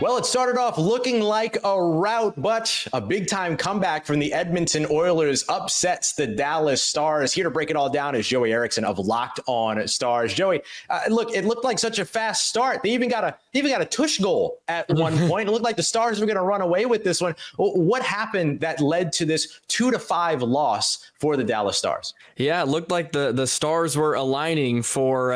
Well, it started off looking like a rout, but a big-time comeback from the Edmonton Oilers upsets the Dallas Stars. Here to break it all down is Joey Erickson of Locked On Stars. Joey, look, it looked like such a fast start. They even got a tush goal at one point. It looked like the Stars were going to run away with this one. What happened that led to this 2-5 loss for the Dallas Stars? Yeah, it looked like the stars were aligning for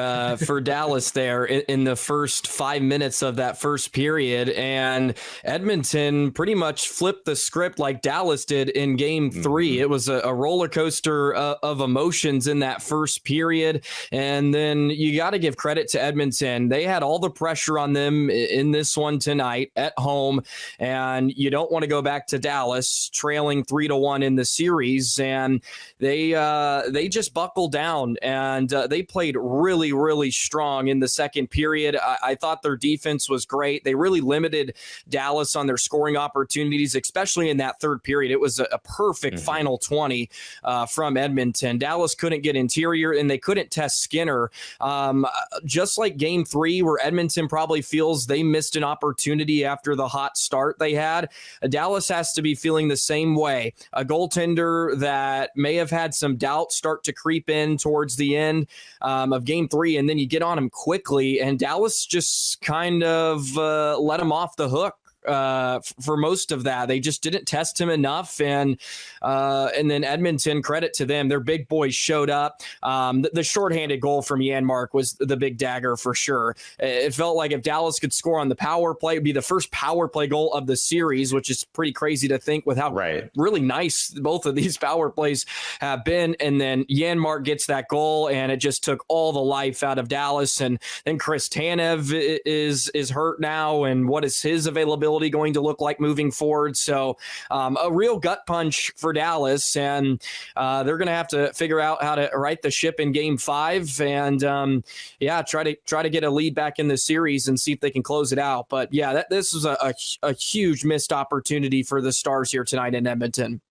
Dallas there in the first 5 minutes of that first period, and Edmonton pretty much flipped the script like Dallas did in Game 3. It was a roller coaster of emotions in that first period, and then you got to give credit to Edmonton. They had all the pressure on them in this one tonight at home, and you don't want to go back to Dallas trailing 3-1 in the series, and they just buckled down, and they played really, really strong in the second period. I thought their defense was great. They really limited Dallas on their scoring opportunities, especially in that third period. It was a perfect final 20 from Edmonton. Dallas couldn't get interior, and they couldn't test Skinner. Just like Game 3, where Edmonton probably feels they missed an opportunity after the hot start they had, Dallas has to be feeling the same way. A goaltender that may have had some doubt start to creep in towards the end of Game 3, and then you get on them quickly, and Dallas just kind of let them off the hook. For most of that, they just didn't test him enough, and then Edmonton, credit to them, their big boys showed up. The shorthanded goal from Janmark was the big dagger for sure. It felt like if Dallas could score on the power play, it'd be the first power play goal of the series, which is pretty crazy to think with how really nice both of these power plays have been. And then Janmark gets that goal, and it just took all the life out of Dallas. And then Chris Tanev is hurt now, and what is his availability going to look like moving forward? So a real gut punch for Dallas, and they're going to have to figure out how to right the ship in Game 5, and try to get a lead back in the series and see if they can close it out. But yeah, this was a huge missed opportunity for the Stars here tonight in Edmonton.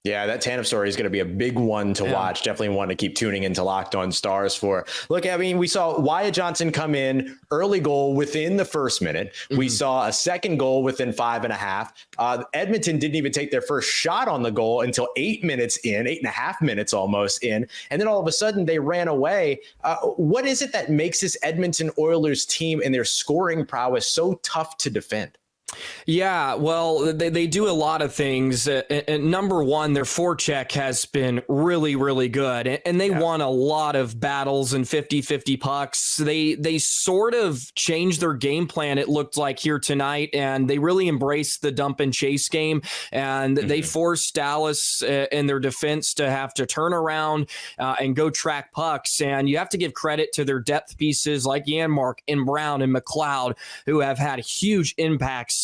Yeah, that Tanev story is going to be a big one to watch. Definitely one to keep tuning into Locked On Stars for. Look, I mean, we saw Wyatt Johnson come in, early goal within the first minute. We saw a second goal within 5.5. Edmonton didn't even take their first shot on the goal until 8 minutes in, 8.5 minutes almost in. And then all of a sudden they ran away. What is it that makes this Edmonton Oilers team and their scoring prowess so tough to defend? Yeah, well, they do a lot of things. And number one, their forecheck has been really, really good. And they won a lot of battles and 50-50 pucks. They sort of changed their game plan, it looked like, here tonight. And they really embraced the dump and chase game. And they forced Dallas and their defense to have to turn around and go track pucks. And you have to give credit to their depth pieces like Janmark and Brown and McLeod, who have had huge impacts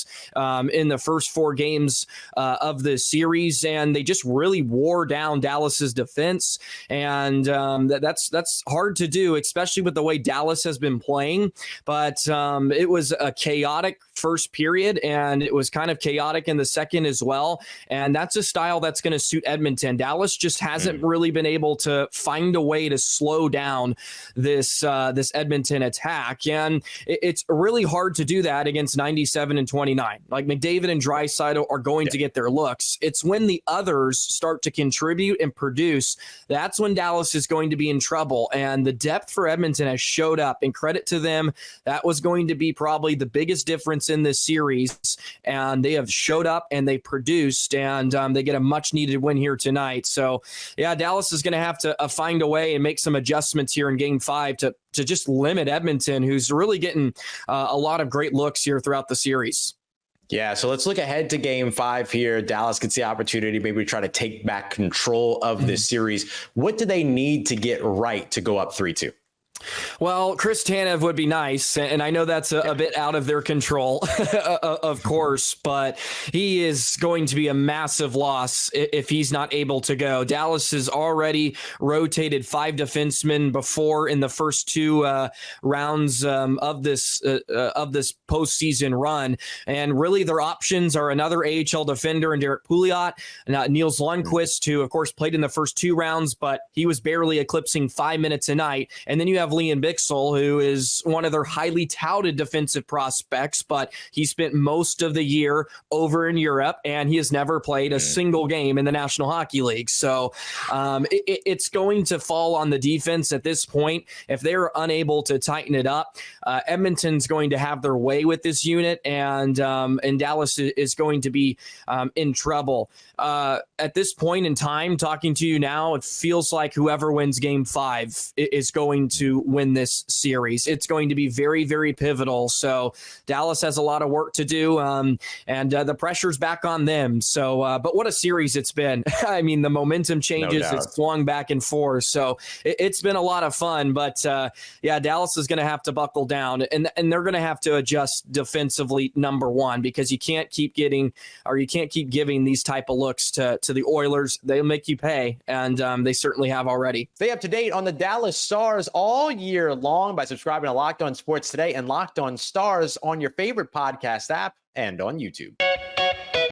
in the first 4 games of the series, and they just really wore down Dallas's defense, and that's hard to do, especially with the way Dallas has been playing. But it was a chaotic first period, and it was kind of chaotic in the second as well, and that's a style that's going to suit Edmonton. Dallas just hasn't really been able to find a way to slow down this Edmonton attack, and it's really hard to do that against 97 and 29. Like McDavid and Draisaitl are going to get their looks. It's when the others start to contribute and produce, that's when Dallas is going to be in trouble. And the depth for Edmonton has showed up, and credit to them. That was going to be probably the biggest difference in this series. And they have showed up and they produced, and they get a much needed win here tonight. So yeah, Dallas is going to have to find a way and make some adjustments here in Game 5 to just limit Edmonton, who's really getting a lot of great looks here throughout the series. Yeah, so let's look ahead to Game 5 here. Dallas gets the opportunity maybe to try to take back control of this series. What do they need to get right to go up 3-2? Well, Chris Tanev would be nice, and I know that's a bit out of their control, of course, but he is going to be a massive loss if he's not able to go. Dallas has already rotated 5 defensemen before in the first 2 rounds of this postseason run, and really their options are another AHL defender in Derek Pouliot, Niels Lundqvist, who of course played in the first 2 rounds, but he was barely eclipsing 5 minutes a night, and then you have Liam Bixel, who is one of their highly touted defensive prospects, but he spent most of the year over in Europe, and he has never played a single game in the National Hockey League. So it's going to fall on the defense at this point. If they're unable to tighten it up, Edmonton's going to have their way with this unit, and Dallas is going to be in trouble. At this point in time, talking to you now, it feels like whoever wins Game 5 is going to win this series. It's going to be very, very pivotal. So Dallas has a lot of work to do, and the pressure's back on them. So, but what a series it's been. I mean, the momentum changes. No it's swung back and forth. So it's been a lot of fun. But yeah, Dallas is going to have to buckle down, and they're going to have to adjust defensively, number one, because you can't keep giving these type of looks to the Oilers. They'll make you pay, and they certainly have already. Stay up to date on the Dallas Stars all year long by subscribing to Locked On Sports Today and Locked On Stars on your favorite podcast app and on YouTube.